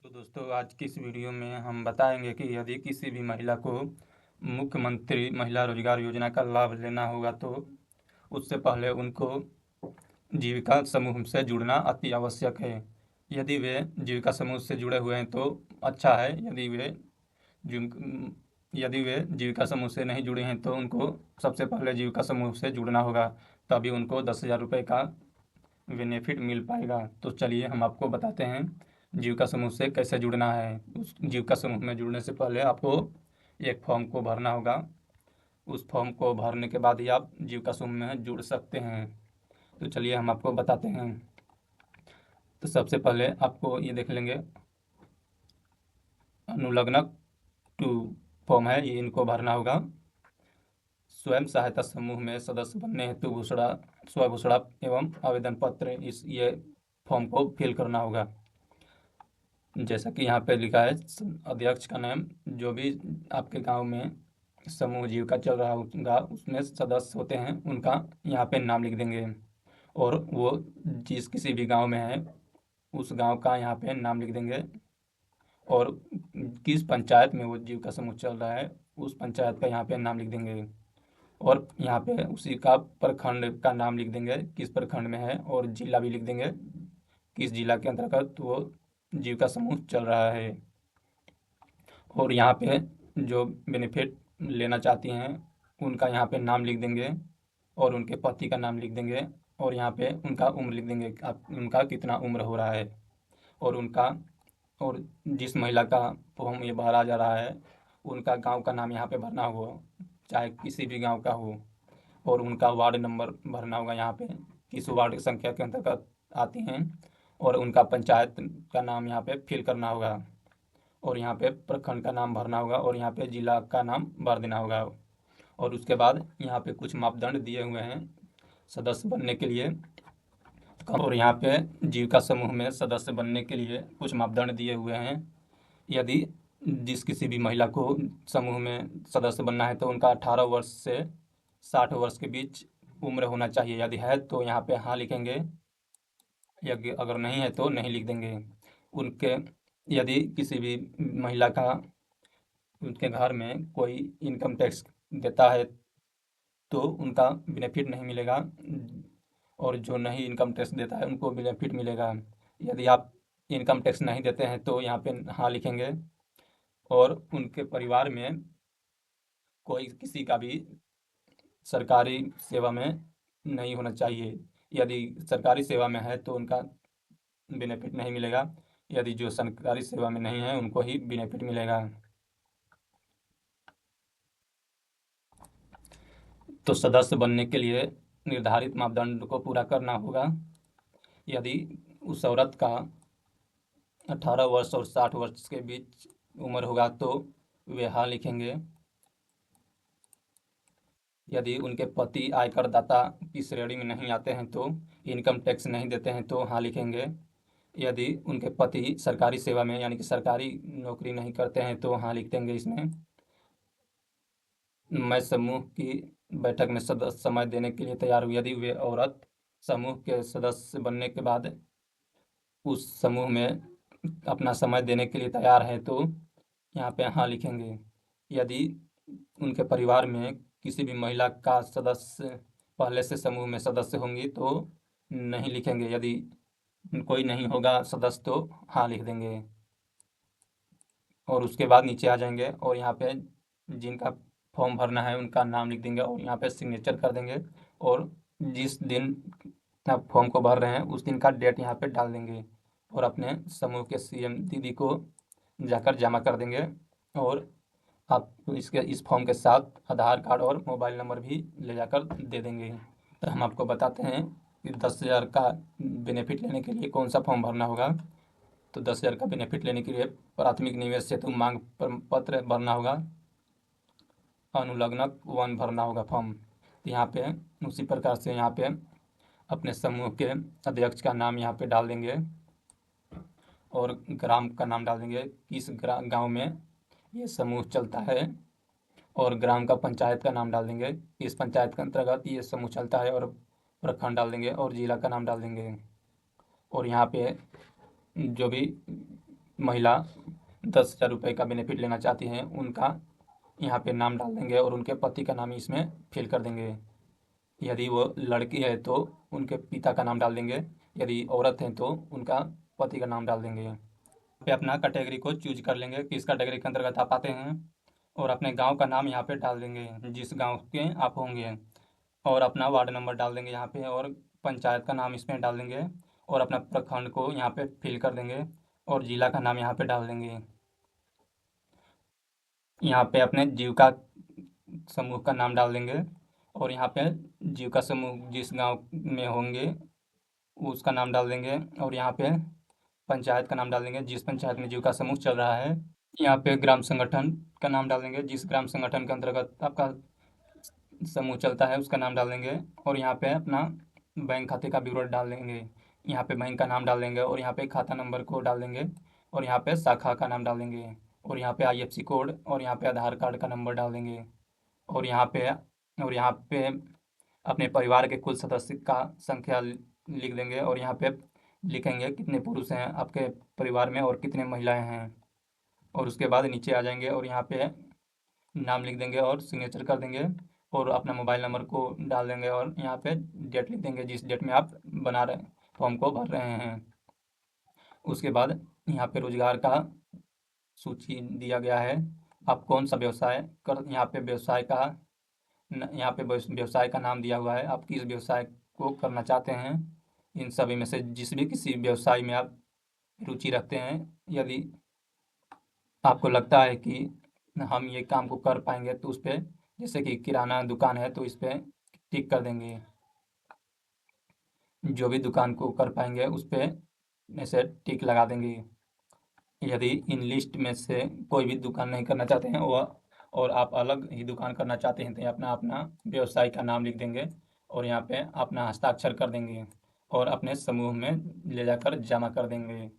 तो दोस्तों आज की इस वीडियो में हम बताएंगे कि यदि किसी भी महिला को मुख्यमंत्री महिला रोजगार योजना का लाभ लेना होगा तो उससे पहले उनको जीविका समूह से जुड़ना अति आवश्यक है। यदि वे जीविका समूह से जुड़े हुए हैं तो अच्छा है। यदि वे जीविका समूह से नहीं जुड़े हैं तो उनको सबसे पहले जीविका समूह से जुड़ना होगा, तभी उनको 10,000 रुपये का बेनिफिट मिल पाएगा। तो चलिए हम आपको बताते हैं जीविका समूह से कैसे जुड़ना है। उस जीविका समूह में जुड़ने से पहले आपको एक फॉर्म को भरना होगा। उस फॉर्म को भरने के बाद ही आप जीविका समूह में जुड़ सकते हैं। तो चलिए हम आपको बताते हैं। तो सबसे पहले आपको ये देख लेंगे, अनुलग्नक 2 फॉर्म है, ये इनको भरना होगा। स्वयं सहायता समूह में सदस्य बनने हेतु स्वघोषणा एवं आवेदन पत्र, ये फॉर्म को फिल करना होगा। जैसा कि यहाँ पे लिखा है, अध्यक्ष का नाम, जो भी आपके गांव में समूह जीविका चल रहा होगा उसमें सदस्य होते हैं उनका यहाँ पे नाम लिख देंगे, और वो जिस किसी भी गांव में है उस गांव का यहाँ पे नाम लिख देंगे, और किस पंचायत में वो जीविका समूह चल रहा है उस पंचायत का यहाँ पे नाम लिख देंगे, और यहाँ पे उसी का प्रखंड का नाम लिख देंगे, किस प्रखंड में है, और जिला भी लिख देंगे, किस जिला के अंतर्गत वो जीविका समूह चल रहा है। और यहाँ पे जो बेनिफिट लेना चाहती हैं उनका यहाँ पे नाम लिख देंगे, और उनके पति का नाम लिख देंगे, और यहाँ पे उनका उम्र लिख देंगे, उनका कितना उम्र हो रहा है, और जिस महिला का फॉर्म ये भरा जा रहा है उनका गांव का नाम यहाँ पे भरना होगा, चाहे किसी भी गांव का हो, और उनका वार्ड नंबर भरना होगा, यहाँ पे किस वार्ड की संख्या के अंतर्गत आती हैं, और उनका पंचायत का नाम यहाँ पे फिल करना होगा, और यहाँ पे प्रखंड का नाम भरना होगा, और यहाँ पे जिला का नाम भर देना होगा। और उसके बाद यहाँ पे कुछ मापदंड दिए हुए हैं सदस्य बनने के लिए, और यहाँ पे जीविका समूह में सदस्य बनने के लिए कुछ मापदंड दिए हुए हैं। यदि जिस किसी भी महिला को समूह में सदस्य बनना है तो उनका 18 वर्ष से 60 वर्ष के बीच उम्र होना चाहिए। यदि है तो यहाँ पे हाँ लिखेंगे, या अगर नहीं है तो नहीं लिख देंगे। उनके यदि किसी भी महिला का उनके घर में कोई इनकम टैक्स देता है तो उनका बेनिफिट नहीं मिलेगा, और जो नहीं इनकम टैक्स देता है उनको बेनिफिट मिलेगा। यदि आप इनकम टैक्स नहीं देते हैं तो यहाँ पे हाँ लिखेंगे, और उनके परिवार में कोई किसी का भी सरकारी सेवा में नहीं होना चाहिए। यदि सरकारी सेवा में है तो उनका बेनिफिट नहीं मिलेगा, यदि जो सरकारी सेवा में नहीं है उनको ही बेनिफिट मिलेगा। तो सदस्य बनने के लिए निर्धारित मापदंड को पूरा करना होगा। यदि उस औरत का 18 वर्ष और 60 वर्ष के बीच उम्र होगा तो वे हाँ लिखेंगे। यदि उनके पति आयकर दाता की श्रेणी में नहीं आते हैं तो इनकम टैक्स नहीं देते हैं तो हाँ लिखेंगे। यदि उनके पति सरकारी सेवा में यानी कि सरकारी नौकरी नहीं करते हैं तो हाँ लिख देंगे इसमें। मैं समूह की बैठक में सदस्य समय देने के लिए तैयार हूँ। यदि वे औरत समूह के सदस्य बनने के बाद उस समूह में अपना समय देने के लिए तैयार है तो यहाँ पे हाँ लिखेंगे। यदि उनके परिवार में किसी भी महिला का सदस्य पहले से समूह में सदस्य होंगी तो नहीं लिखेंगे। यदि कोई नहीं होगा सदस्य तो हाँ लिख देंगे, और उसके बाद नीचे आ जाएंगे और यहाँ पे जिनका फॉर्म भरना है उनका नाम लिख देंगे, और यहाँ पे सिग्नेचर कर देंगे, और जिस दिन आप फॉर्म को भर रहे हैं उस दिन का डेट यहाँ पे डाल देंगे, और अपने समूह के सीएम दीदी को जाकर जमा कर देंगे। और आप इस फॉर्म के साथ आधार कार्ड और मोबाइल नंबर भी ले जाकर दे देंगे। तो हम आपको बताते हैं कि 10,000 का बेनिफिट लेने के लिए कौन सा फॉर्म भरना होगा। तो 10,000 का बेनिफिट लेने के लिए प्राथमिक निवेश हेतु मांग पत्र भरना होगा, अनुलग्नक 1 भरना होगा फॉर्म। यहाँ पे उसी प्रकार से यहाँ पे अपने समूह के अध्यक्ष का नाम यहाँ पे डाल देंगे, और ग्राम का नाम डाल देंगे, किस गांव में ये समूह चलता है, और ग्राम का पंचायत का नाम डाल देंगे, किस पंचायत के अंतर्गत ये समूह चलता है, और प्रखंड डाल देंगे, और जिला का नाम डाल देंगे। और यहाँ पे जो भी महिला 10,000 रुपये का बेनिफिट लेना चाहती हैं उनका यहाँ पे नाम डाल देंगे और उनके पति का नाम इसमें फिल कर देंगे। यदि वो लड़की है तो उनके पिता का नाम डाल देंगे, यदि औरत है तो उनका पति का नाम डाल देंगे। पे अपना कैटेगरी को चूज कर लेंगे, किस कैटेगरी के अंतर्गत आप आते हैं, और अपने गांव का नाम यहाँ पे डाल देंगे जिस गांव के आप होंगे, और अपना वार्ड नंबर डाल देंगे यहाँ पे, और पंचायत का नाम इसमें डाल देंगे, और अपना प्रखंड को यहाँ पे फिल कर देंगे, और जिला का नाम यहाँ पे डाल देंगे। यहाँ पे अपने जीविका समूह का नाम डाल देंगे, और यहाँ पे जीविका समूह जिस गांव में होंगे उसका नाम डाल देंगे, और यहाँ पे पंचायत का नाम डाल देंगे जिस पंचायत में जीविका समूह चल रहा है। यहाँ पे ग्राम संगठन का नाम डाल देंगे जिस ग्राम संगठन के अंतर्गत आपका समूह चलता है उसका नाम डाल देंगे, और यहाँ पे अपना बैंक खाते का विवरण डाल देंगे। यहाँ पे बैंक का नाम डाल देंगे, और यहाँ पे खाता नंबर को डाल देंगे, और यहाँ पे शाखा का नाम डाल देंगे, और यहाँ पे IFSC कोड, और यहाँ पे आधार कार्ड का नंबर डाल देंगे, और यहाँ पे अपने परिवार के कुल सदस्य का संख्या लिख देंगे, और यहाँ पे लिखेंगे कितने पुरुष हैं आपके परिवार में और कितने महिलाएं हैं, और उसके बाद नीचे आ जाएंगे और यहाँ पे नाम लिख देंगे और सिग्नेचर कर देंगे, और अपना मोबाइल नंबर को डाल देंगे, और यहाँ पे डेट लिख देंगे जिस डेट में आप बना रहे फॉर्म को भर रहे हैं। उसके बाद यहाँ पे रोजगार का सूची दिया गया है, आप कौन सा व्यवसाय कर, यहाँ पे व्यवसाय का यहाँ पे व्यवसाय का नाम दिया हुआ है, आप किस व्यवसाय को करना चाहते हैं। इन सभी में से जिस भी किसी व्यवसाय में आप रुचि रखते हैं, यदि आपको लगता है कि हम ये काम को कर पाएंगे तो उस पर, जैसे कि किराना दुकान है तो इस पर टिक कर देंगे। जो भी दुकान को कर पाएंगे उस पर ऐसे टिक लगा देंगे। यदि इन लिस्ट में से कोई भी दुकान नहीं करना चाहते हैं वह, और आप अलग ही दुकान करना चाहते हैं, तो अपना अपना व्यवसाय का नाम लिख देंगे, और यहाँ पे अपना हस्ताक्षर कर देंगे, और अपने समूह में ले जाकर जमा कर देंगे।